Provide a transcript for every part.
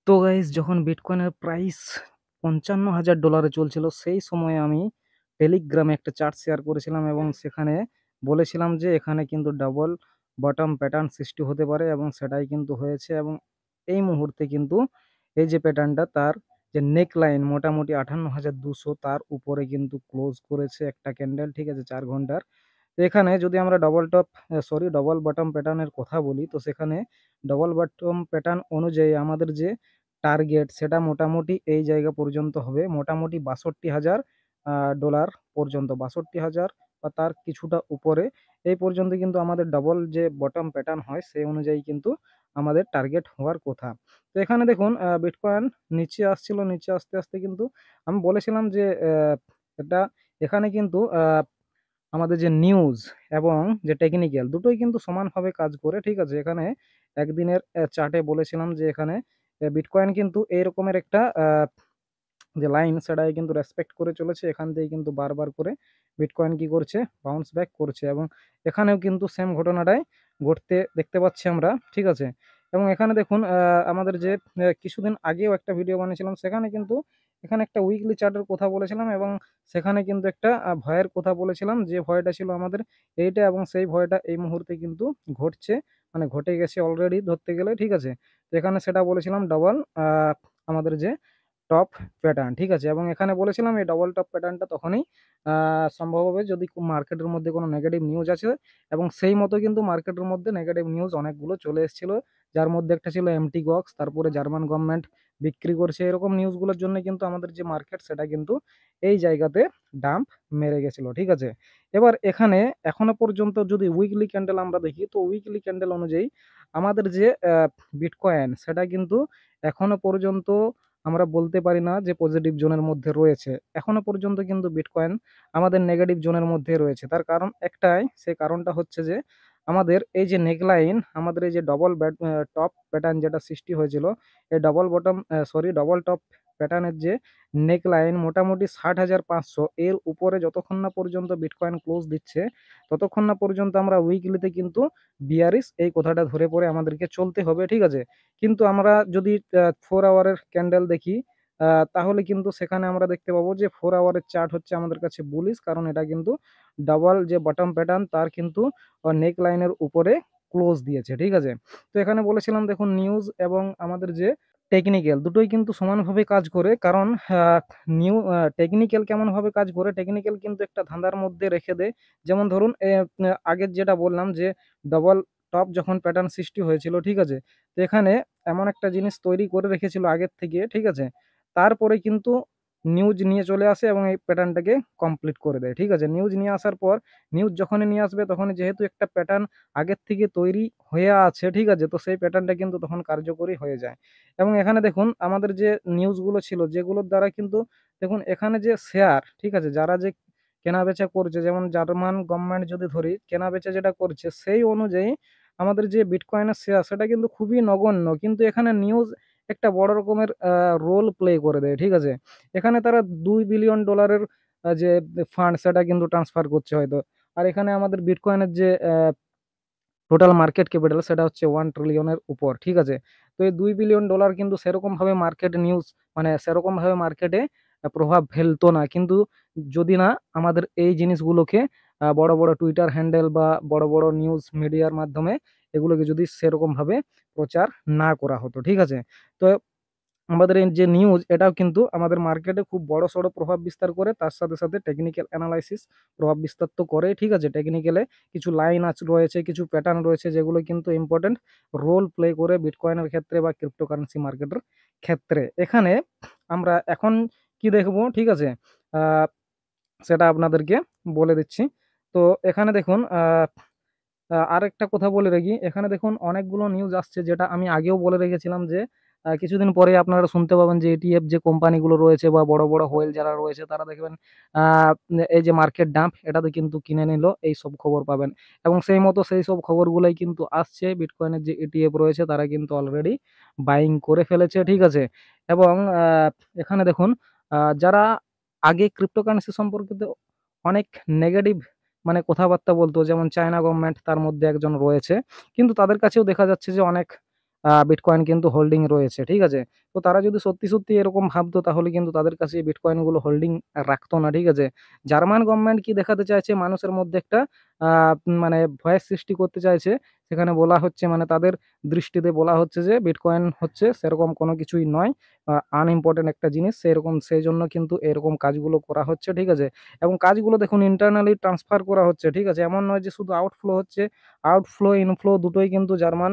তো গাইস, যখন বিটকয়েনের প্রাইস $৫৫,০০০ চলছিল, সেই সময়ে আমি টেলিগ্রামে একটা চার্ট শেয়ার করেছিলাম এবং সেখানে বলেছিলাম যে এখানে কিন্তু ডাবল বটম প্যাটার্ন সৃষ্টি হতে পারে এবং সেটাই কিন্তু হয়েছে। এবং এই মুহূর্তে কিন্তু এই যে প্যাটার্নটা, তার যে নেক লাইন মোটামুটি ৫৮,২০০, তার উপরে কিন্তু ক্লোজ করেছে একটা ক্যান্ডেল, ঠিক আছে, 4 ঘন্টার। তো এখানে যদি আমরা ডবল বটম প্যাটার্নের কথা বলি, তো সেখানে ডবল বটম প্যাটার্ন অনুযায়ী আমাদের যে টার্গেট, সেটা মোটামুটি এই জায়গা পর্যন্ত হবে, মোটামুটি $৬২,০০০ পর্যন্ত, ৬২,০০০ বা তার কিছুটা উপরে। এই পর্যন্ত কিন্তু আমাদের ডবল যে বটম প্যাটার্ন হয় সেই অনুযায়ী কিন্তু আমাদের টার্গেট হওয়ার কথা। তো এখানে দেখুন, বিটকয়েন নিচে আসছিল, নিচে আসতে আসতে কিন্তু আমি বলেছিলাম যে এটা এখানে কিন্তু আমাদের যে নিউজ এবং যে টেকনিক্যাল দুটোই কিন্তু সমানভাবে কাজ করে, ঠিক আছে। এখানে একদিনের চার্টে বলেছিলাম যে এখানে বিটকয়েন কিন্তু এই রকমের একটা যে লাইন, সেটাই কিন্তু রেসপেক্ট করে চলেছে। এখান থেকে কিন্তু বারবার করে বিটকয়েন কি করছে, বাউন্স ব্যাক করছে। এবং এখানেও কিন্তু সেম ঘটনাটাই ঘটতে দেখতে পাচ্ছি আমরা, ঠিক আছে। এবং এখানে দেখুন, আমাদের যে কিছুদিন আগেও একটা ভিডিও বানিয়েছিলাম, সেখানে কিন্তু এখানে একটা উইকলি চার্টের কথা বলেছিলাম এবং সেখানে কিন্তু একটা ভয়ের কথা বলেছিলাম, যে ভয়টা ছিল আমাদের এইটা, এবং সেই ভয়টা এই মুহূর্তে কিন্তু ঘটছে, মানে ঘটে গেছে অলরেডি ধরতে গেলে, ঠিক আছে। তো এখানে সেটা বলেছিলাম ডবল আমাদের যে টপ প্যাটার্ন, ঠিক আছে। এবং এখানে বলেছিলাম এই ডবল টপ প্যাটার্নটা তখনই সম্ভব হবে যদি মার্কেটের মধ্যে কোনো নেগেটিভ নিউজ আছে। এবং সেই মতো কিন্তু মার্কেটের মধ্যে নেগেটিভ নিউজ অনেকগুলো চলে এসেছিল, যার মধ্যে একটা ছিল এমটি গক্স, তারপরে জার্মান গভর্নমেন্ট বিক্রি করছে, এরকম নিউজগুলোর জন্য কিন্তু আমাদের যে মার্কেট, সেটা কিন্তু এই জায়গাতে ডাম্প মেরে গেছিল, ঠিক আছে। এবার এখানে এখনো পর্যন্ত যদি উইকলি ক্যান্ডেল আমরা দেখি, তো উইকলি ক্যান্ডেল অনুযায়ী আমাদের যে বিটকয়েন, সেটা কিন্তু এখনো পর্যন্ত আমরা বলতে পারি না যে পজিটিভ জোনের মধ্যে রয়েছে। এখনো পর্যন্ত কিন্তু বিটকয়েন আমাদের নেগেটিভ জোনের মধ্যে রয়েছে। তার কারণ একটাই, সেই কারণটা হচ্ছে যে আমাদের এই যে নেকলাইন, আমাদের এই যে টপ প্যাটার্ন যেটা সৃষ্টি হয়েছিল, এই ডবল টপ প্যাটার্নের যে নেকলাইন মোটামুটি ৬০,৫০০ এর উপরে যতক্ষণ না পর্যন্ত বিটকয়েন ক্লোজ দিচ্ছে, ততক্ষণ না পর্যন্ত আমরা উইকলিতে কিন্তু বিয়ারিশ এই কথাটা ধরে পড়ে আমাদেরকে চলতে হবে, ঠিক আছে। কিন্তু আমরা যদি 4 আওয়ারের ক্যান্ডেল দেখি, তাহলে কিন্তু সেখানে আমরা দেখতে পাবো যে 4 আওয়ারের চার্ট হচ্ছে আমাদের কাছে বুলিশ, কারণ এটা কিন্তু ডাবল যে বটম প্যাটার্ন, তার কিন্তু নেক লাইনের উপরে ক্লোজ দিয়েছে, ঠিক আছে। তো এখানে বলেছিলাম দেখুন, নিউজ এবং আমাদের যে টেকনিক্যাল দুটোই কিন্তু সমানভাবে কাজ করে। কারণ টেকনিক্যাল কেমনভাবে কাজ করে, টেকনিক্যাল কিন্তু একটা ধাঁধার মধ্যে রেখে দেয়। যেমন ধরুন, আগের যেটা বললাম যে ডবল টপ যখন প্যাটার্ন সৃষ্টি হয়েছিল, ঠিক আছে। তো এখানে এমন একটা জিনিস তৈরি করে রেখেছিল আগের থেকে, ঠিক আছে। তারপরে কিন্তু নিউজ নিয়ে চলে আসে এবং এই প্যাটার্নটাকে কমপ্লিট করে দেয়, ঠিক আছে। নিউজ নিয়ে আসার পর, নিউজ যখনই নিয়ে আসবে, তখনই যেহেতু একটা প্যাটার্ন আগের থেকে তৈরি হয়ে আছে, ঠিক আছে, তো সেই প্যাটার্নটা কিন্তু তখন কার্যকরী হয়ে যায়। এবং এখানে দেখুন, আমাদের যে নিউজগুলো ছিল, যেগুলোর দ্বারা কিন্তু দেখুন এখানে যে শেয়ার, ঠিক আছে, যারা যে কেনা বেচা করছে, যেমন জার্মান গভর্নমেন্ট যদি ধরি, কেনা বেচা যেটা করছে, সেই অনুযায়ী আমাদের যে বিটকয়েনের শেয়ার, সেটা কিন্তু খুবই নগণ্য, কিন্তু এখানে নিউজ একটা বড় রকমের রোল প্লে করে দেয়, ঠিক আছে। এখানে তারা $2 বিলিয়ন যে ফান্ড, সেটা কিন্তু ট্রান্সফার করছে হয়তো। আর এখানে আমাদের বিটকয়েনের যে টোটাল মার্কেট ক্যাপিটাল, সেটা হচ্ছে 1 ট্রিলিয়নের উপর, ঠিক আছে। তো এই $2 বিলিয়ন কিন্তু সেরকম ভাবে মার্কেট নিউজ, মানে সেরকম ভাবে মার্কেটে প্রভাব ফেলতো না, কিন্তু যদি না আমাদের এই জিনিসগুলোকে বড় বড় টুইটার হ্যান্ডেল বা বড় বড় নিউজ মিডিয়ার মাধ্যমে এগুলোকে যদি সেরকম ভাবে প্রচার না করা হতো, ঠিক আছে। তো আমাদের এই যে নিউজ, এটাও কিন্তু আমাদের মার্কেটে খুব বড়সড় প্রভাব বিস্তার করে। তার সাথে সাথে টেকনিক্যাল অ্যানালাইসিস প্রভাব বিস্তার তো করেই, ঠিক আছে। টেকনিক্যালে কিছু লাইন রয়েছে, কিছু প্যাটার্ন রয়েছে, যেগুলো কিন্তু ইম্পর্টেন্ট রোল প্লে করে বিটকয়েনের ক্ষেত্রে বা ক্রিপ্টোকারেন্সি মার্কেটের ক্ষেত্রে। এখানে আমরা এখন কি দেখব, ঠিক আছে, আহ, সেটা আপনাদেরকে বলে দিচ্ছি। তো এখানে দেখুন, আরেকটা কথা বলে রাখি, এখানে দেখুন অনেকগুলো নিউজ আসছে, যেটা আমি আগেও বলে রেখেছিলাম যে কিছুদিন পরে আপনারা শুনতে পাবেন যে এটিএফ যে কোম্পানিগুলো রয়েছে বা বড় বড় হোয়েল যারা রয়েছে, তারা দেখবেন আহ, এই যে মার্কেট ডাম্প, এটাতে কিন্তু কিনে নিল, এই সব খবর পাবেন। এবং সেই মতো সেই সব খবরগুলোই কিন্তু আসছে, বিটকয়েনের যে এটিএফ রয়েছে, তারা কিন্তু অলরেডি বাইং করে ফেলেছে, ঠিক আছে। এবং এখানে দেখুন, যারা আগে ক্রিপ্টোকারেন্সি সম্পর্কিত অনেক নেগেটিভ মানে কথাবার্তা বলতো, যেমন চায়না গভর্নমেন্ট তার মধ্যে একজন রয়েছে, কিন্তু তাদের কাছেও দেখা যাচ্ছে যে অনেক বিটকয়েন কিন্তু হোল্ডিং রয়েছে, ঠিক আছে? তো তারা যদি সত্যি, সত্যি এরকম ভাবতো তাহলে কিন্তু তাদের কাছে এই বিটকয়েনগুলো হোল্ডিং রাখতো না, ঠিক আছে? জার্মান গভর্নমেন্ট কি দেখাতে চাইছে মানুষের মধ্যে একটা আ মানে ভয়ের সৃষ্টি করতে চাইছে। সেখানে বলা হচ্ছে মানে তাদের দৃষ্টিতে বলা হচ্ছে যে বিটকয়েন হচ্ছে সেরকম কোনো কিছুই নয়। আনইম্পোর্টেন্ট একটা জিনিস। সেরকম সেইজন্য কিন্তু এরকম কাজগুলো করা হচ্ছে, ঠিক আছে? এবং কাজগুলো দেখুন ইন্টারনালি ট্রান্সফার করা হচ্ছে, ঠিক আছে? এমন নয় যে শুধু আউটফ্লো হচ্ছে, আউটফ্লো, ইনফ্লো দুটোই কিন্তু জার্মান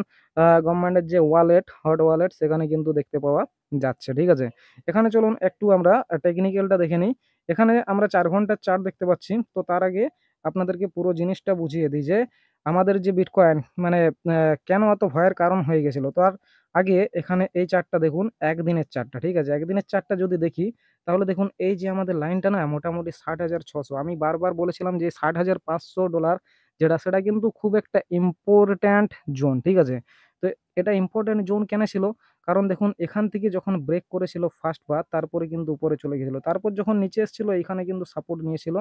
গভর্নমেন্টের যে ওয়ালেট, হট ওয়ালেট সেখানে কিন্তু দেখতে পাওয়া যাচ্ছে, ঠিক আছে? এখানে চলুন একটু আমরা টেকনিক্যালটা দেখে নিই। এখানে আমরা ৪ ঘন্টার চার্ট দেখতে পাচ্ছি। তো তার আগে আপনাদেরকে পুরো জিনিসটা বুঝিয়ে দিই যে আমাদের যে বিটকয়েন মানে কেন এত ভয়ের কারণ হয়ে গেছিল? তার আগে এখানে এই চার্টটা দেখুন, একদিনের চার্টটা, ঠিক আছে? একদিনের চার্টটা যদি দেখি তাহলে দেখুন এই যে আমাদের লাইনটা না মোটামুটি ৬০,৬০০, আমি বারবার বলেছিলাম যে $৬০,৫০০ যেটা সেটা কিন্তু খুব একটা ইম্পোর্টেন্ট জোন, ঠিক আছে? তো এটা ইম্পোর্টেন্ট জোন কেন ছিল? কারণ দেখুন এখান থেকে যখন ব্রেক করেছিল ফার্স্ট বার তারপরে কিন্তু উপরে চলে গেছিল। তারপর যখন নিচে এসছিল এখানে কিন্তু সাপোর্ট নিয়েছিল।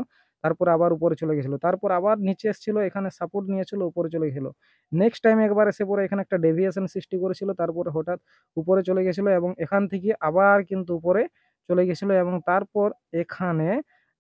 তারপরে আবার উপরে চলে গেছিল। তারপর আবার নিচে এসছিল, এখানে সাপোর্ট নিয়েছিল, উপরে চলে গেছিল। নেক্সট টাইম একবার এসে পড়ে এখানে একটা ডেভিয়েশন সৃষ্টি করেছিল। তারপরে হঠাৎ উপরে চলে গেছিল এবং এখান থেকে আবার কিন্তু উপরে চলে গেছিল এবং তারপর এখানে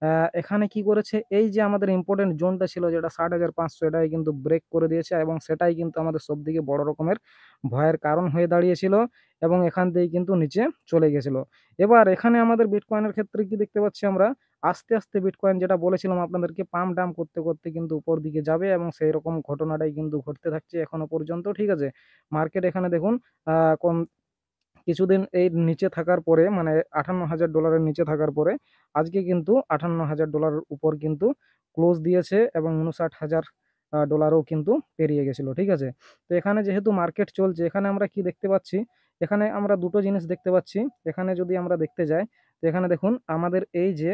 আ এখানে কি করেছে? এই যে আমাদের ইম্পোর্টেন্ট জোনটা ছিল যেটা ৬০,৫০০, এটাই কিন্তু ব্রেক করে দিয়েছে এবং সেটাই কিন্তু আমাদের সবথেকে বড় রকমের ভয়ের কারণ হয়ে দাঁড়িয়েছিল এবং এখান থেকেই কিন্তু নিচে চলে গেছিল। এবার এখানে আমাদের বিটকয়েনের ক্ষেত্রে কি দেখতে পাচ্ছি আমরা? আস্তে, আস্তে বিটকয়েন যেটা বলেছিলাম আপনাদেরকে পাম্প ডাম্প করতে, করতে কিন্তু উপর দিকে যাবে এবং সেইরকম ঘটনাটাই কিন্তু ঘটতে থাকছে এখনো পর্যন্ত, ঠিক আছে? মার্কেট এখানে দেখুন আ কম কিছুদিন এই নিচে থাকার পরে মানে $৫৮,০০০ এর নিচে থাকার পরে আজকে কিন্তু $৫৮,০০০ এর উপর কিন্তু ক্লোজ দিয়েছে এবং $৫৯,০০০ ডলারও কিন্তু পেরিয়ে গেছিল। ঠিক আছে? তো এখানে যেহেতু মার্কেট চলছে, এখানে আমরা কি দেখতে পাচ্ছি? এখানে আমরা ২ টো জিনিস দেখতে পাচ্ছি। এখানে যদি আমরা দেখতে যাই, তো এখানে দেখুন আমাদের এই যে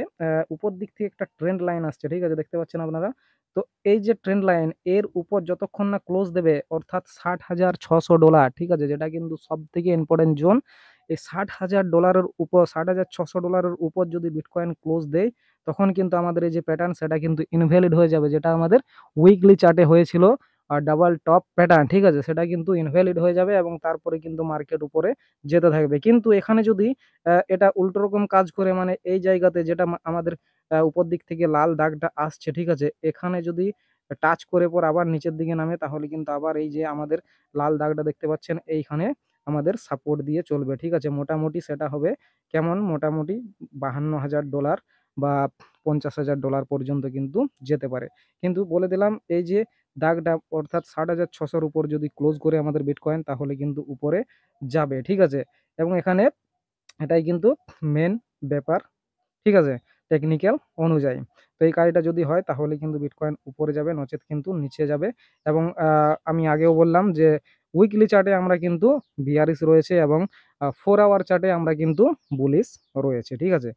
উপর দিক থেকে একটা ট্রেন্ড লাইন আসছে। ঠিক আছে? দেখতে পাচ্ছেন আপনারা? তো এই যে ট্রেন্ড লাইন এর উপর যতক্ষণ না ক্লোজ দেবে অর্থাৎ $৬০,৬০০, ঠিক আছে? যেটা কিন্তু সবথেকে ইম্পোর্টেন্ট জোন। এই $৬০,০০০ এর উপর $৬০,৬০০ এর উপর যদি বিটকয়েন ক্লোজ দেয়, তখন কিন্তু আমাদের এই যে প্যাটার্ন সেটা কিন্তু ইনভ্যালিড হয়ে যাবে। যেটা আমাদের উইকলি চার্টে হয়েছিল ডাবল টপ প্যাটার্ন, ঠিক আছে? সেটা কিন্তু ইনভ্যালিড হয়ে যাবে এবং তারপরে কিন্তু মার্কেট উপরে যেতে থাকবে। কিন্তু এখানে যদি এটা উল্টো রকম কাজ করে মানে এই জায়গাতে যেটা আমাদের উপর দিক থেকে লাল দাগটা আসছে, ঠিক আছে? এখানে যদি টাচ করে পর আবার নিচের দিকে নামে তাহলে কিন্তু আবার এই যে আমাদের লাল দাগটা দেখতে পাচ্ছেন এইখানে আমাদের সাপোর্ট দিয়ে চলবে। ঠিক আছে? মোটামুটি সেটা হবে কেমন? মোটামুটি $৫২,০০০ বা $৫০,০০০ পর্যন্ত কিন্তু যেতে পারে। কিন্তু বলে দিলাম এই যে দাগটা অর্থাৎ ৬০,৬০০ র উপর যদি ক্লোজ করে আমাদের বিটকয়েন তাহলে কিন্তু উপরে যাবে। ঠিক আছে? এবং এখানে এটাই কিন্তু মেইন ব্যাপার। ঠিক আছে? টেকনিক্যাল অনুযায়ী। তো এই কাজটা যদি হয় তাহলে কিন্তু বিটকয়েন উপরে যাবে, নচেৎ কিন্তু নিচে যাবে এবং আমি আগেও বললাম যে উইকলি চার্টে আমরা কিন্তু বিয়ারিশ রয়েছে এবং 4 আওয়ার চার্টে আমরা কিন্তু বুলিশ রয়েছে। ঠিক আছে?